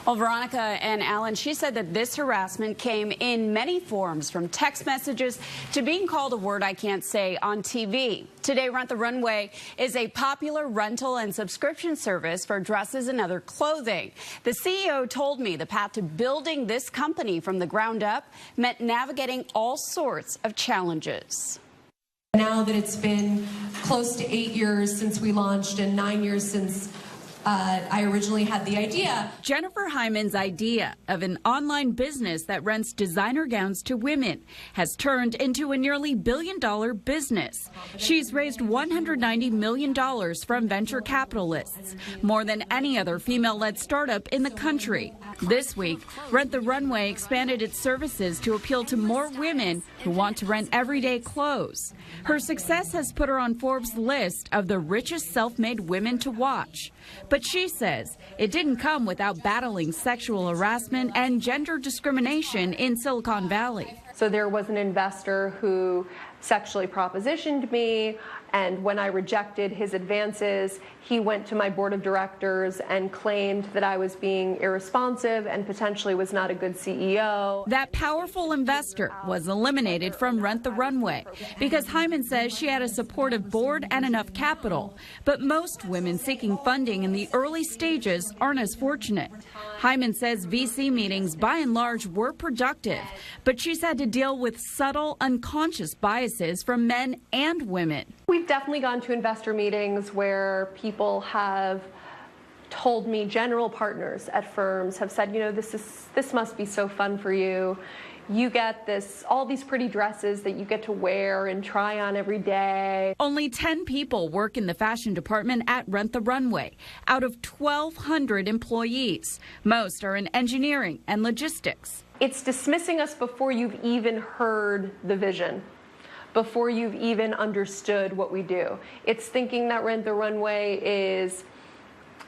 Well, Veronica and Alan, she said that this harassment came in many forms, from text messages to being called a word I can't say on TV. Today, Rent the Runway is a popular rental and subscription service for dresses and other clothing. The CEO told me the path to building this company from the ground up meant navigating all sorts of challenges. Now that it's been close to 8 years since we launched and 9 years since I originally had the idea. Jennifer Hyman's idea of an online business that rents designer gowns to women has turned into a nearly $1 billion business. She's raised $190 million from venture capitalists, more than any other female-led startup in the country. This week, Rent the Runway expanded its services to appeal to more women who want to rent everyday clothes. Her success has put her on Forbes' list of the richest self-made women to watch. But she says it didn't come without battling sexual harassment and gender discrimination in Silicon Valley. So there was an investor who sexually propositioned me, and when I rejected his advances, he went to my board of directors and claimed that I was being irresponsive and potentially was not a good CEO. That powerful investor was eliminated from Rent the Runway because Hyman says she had a supportive board and enough capital. But most women seeking funding in the early stages aren't as fortunate. Hyman says VC meetings by and large were productive, but she's had to deal with subtle, unconscious biases from men and women. We've definitely gone to investor meetings where people have told me, general partners at firms have said, you know, this must be so fun for you. You get all these pretty dresses that you get to wear and try on every day. Only 10 people work in the fashion department at Rent the Runway out of 1,200 employees. Most are in engineering and logistics. It's dismissing us before you've even heard the vision, before you've even understood what we do. It's thinking that Rent the Runway is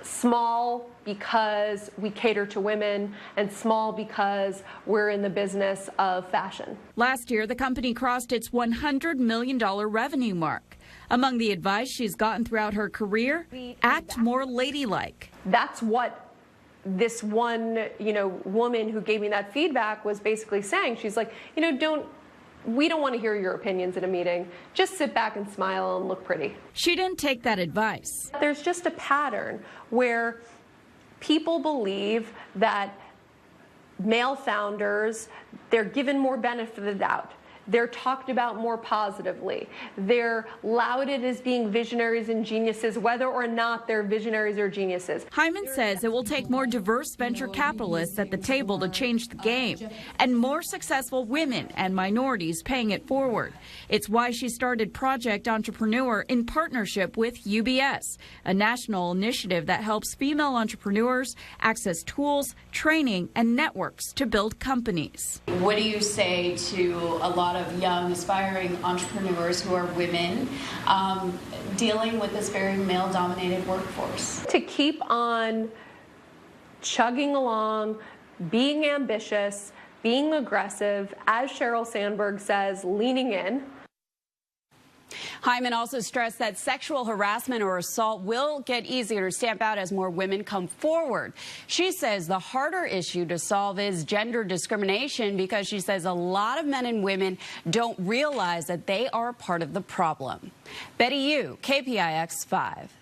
small because we cater to women and small because we're in the business of fashion. Last year, the company crossed its $100 million revenue mark. Among the advice she's gotten throughout her career, act more ladylike. That's what this one, woman who gave me that feedback was basically saying. She's like, we don't want to hear your opinions in a meeting. Just sit back and smile and look pretty. She didn't take that advice. There's just a pattern where people believe that male founders, they're given more benefit of the doubt. They're talked about more positively. They're lauded as being visionaries and geniuses, whether or not they're visionaries or geniuses. Hyman says it will take more diverse venture capitalists at the table to change the game, and more successful women and minorities paying it forward. It's why she started Project Entrepreneur in partnership with UBS, a national initiative that helps female entrepreneurs access tools, training, and networks to build companies. What do you say to a lot of young aspiring entrepreneurs who are women dealing with this very male-dominated workforce? To keep on chugging along, being ambitious, being aggressive, as Sheryl Sandberg says, leaning in. Hyman also stressed that sexual harassment or assault will get easier to stamp out as more women come forward. She says the harder issue to solve is gender discrimination because she says a lot of men and women don't realize that they are part of the problem. Betty Yu, KPIX 5.